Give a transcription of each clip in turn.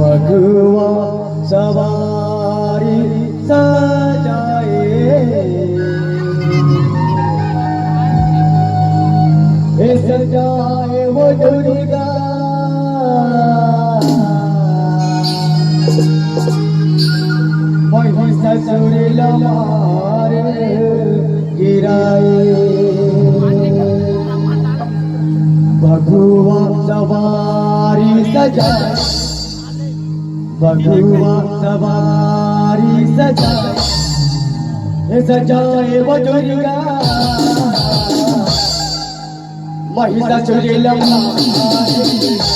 भगवा सवारी सजाए सजाए वो दुर्गा महिषासुर लमारे गिराए भगवा सवारी सजाए भगवा सवारी सजाए सजाए वो दुर्गा महिषासुर लमारे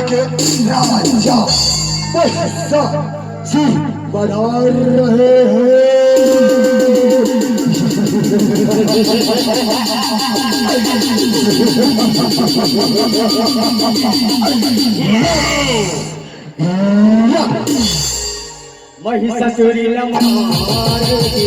के राजा पैसा जी बना रहे हैं महिषासुर लमारे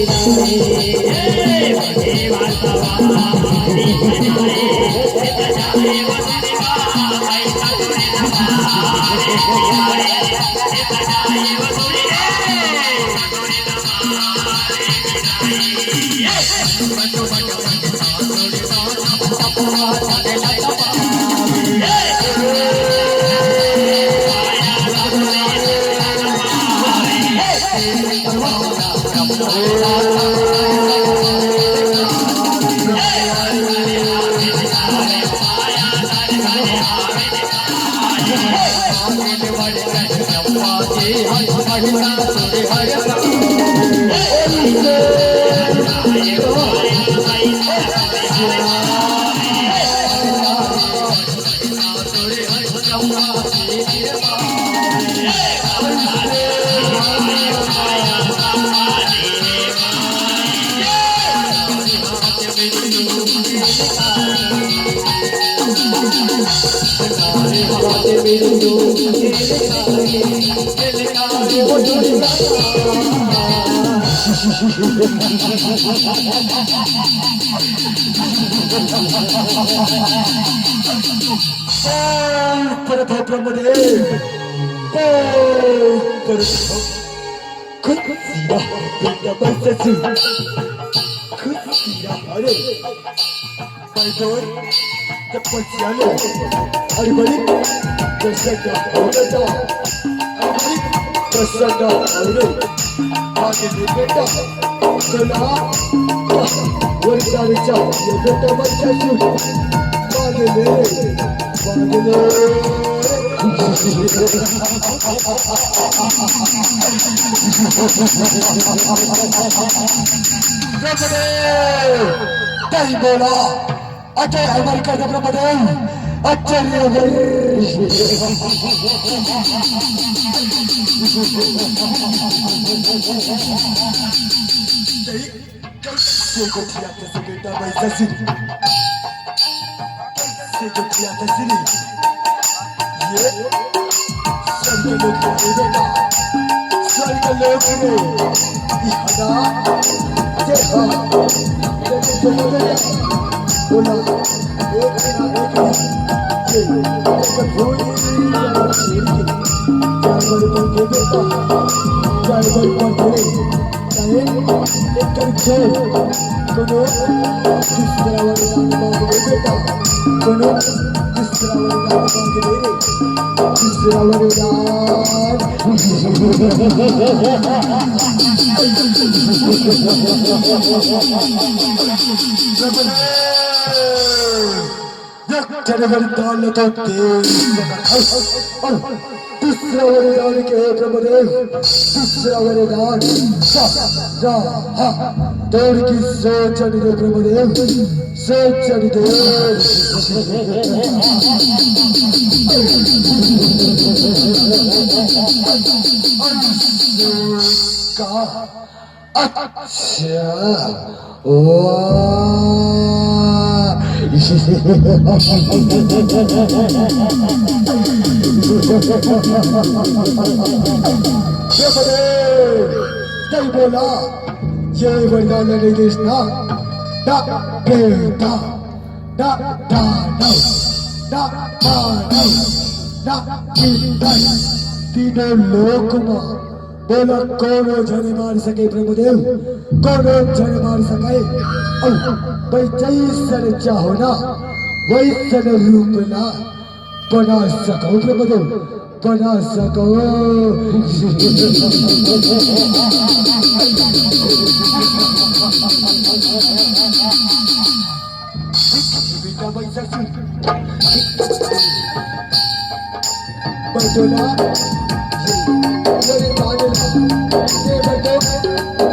बोला अच्छा हमारी कर अच्छा तीसरा वरदान मांगे मेरे तीसरा वरदान तेरे वरदान तो तीसरा वरदान के प्रभुदेव तीसरा वरदान तोड़ की सोच चढ़ी दे प्रभुदेव सोच चढ़ी दे अच्छा कई बोला ये वरदान नहीं देना डा बेटा डा डा डा डा डा डा तीनों लोक में बोला कौन झने मार सके प्रभुदेव कौन झने मार सके भाई जैसन चाहो ना वैसन रूप ना बना सको प्रभुदेव बना सको बेटा वैसा बटोला मेरे काने ये बटो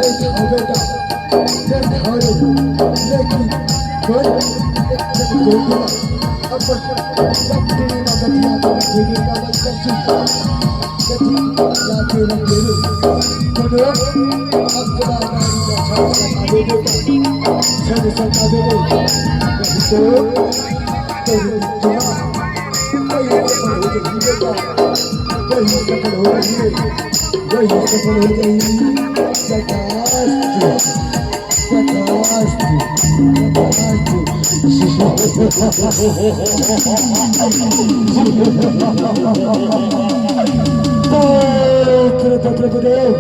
ये बेटा ये घरे लेकिन कोई अब तेरी नगरिया देवी का वैसा यदि लाके लगे कोनो अकबा गाड़ी का छापा दे देगा छद सका दे देगा तो तेरी दुआ कोई सफल हो जाएगा कोई सफल हो गई कोई सफल हो गई प्रभुदेव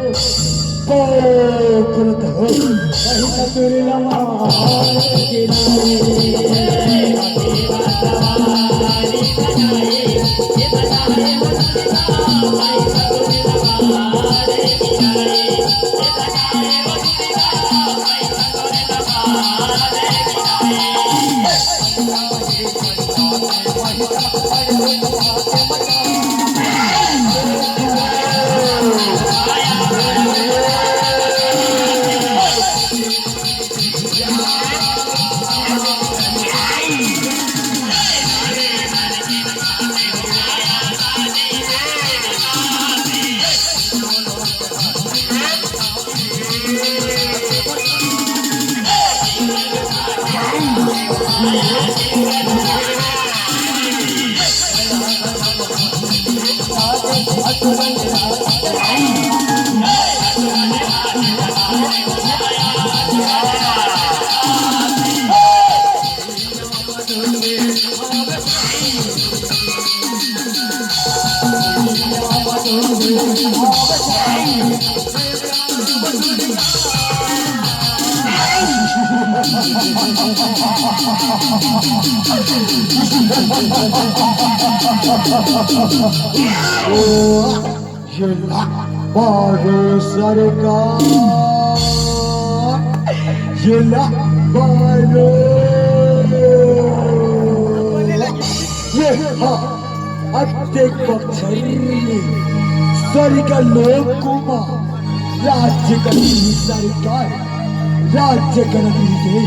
बारो सरकार ये बारो ये अत्यधिक सरकार लोग कुमा राज्य करनी सरकार राज्य करनी दे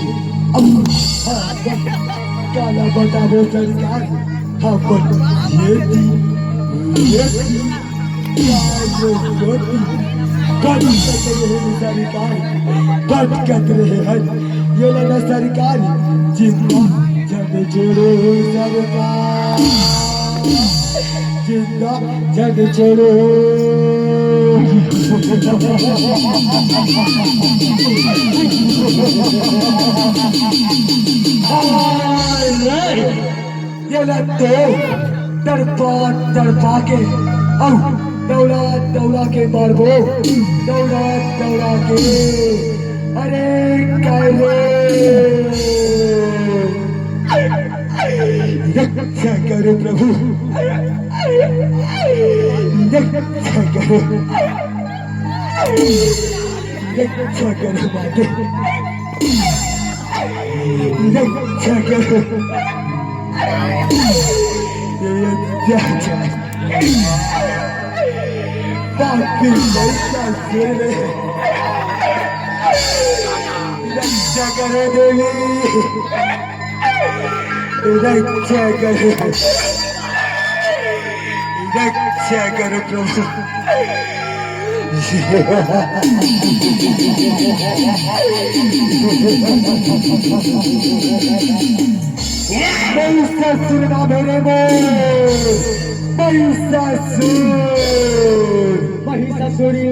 काला बता दो सरकार ये कट रहे हैं ये लगा सरकार जिंदा जग छोड़ो सरकार जिंदा जग छोड़ो ये लगते तड़पा के दौड़ा के मारबो दौड़ा के अरे रक्षा करो प्रभु, रक्षा करो, रक्षा करो माते, रक्षा करो, ये अत्याचार बाकी पैसा से रक्षा करो देवी, रक्षा करो, रक्षा करो प्रभु। महिषासुर ना मेरे महिषासुर, महिषासुरी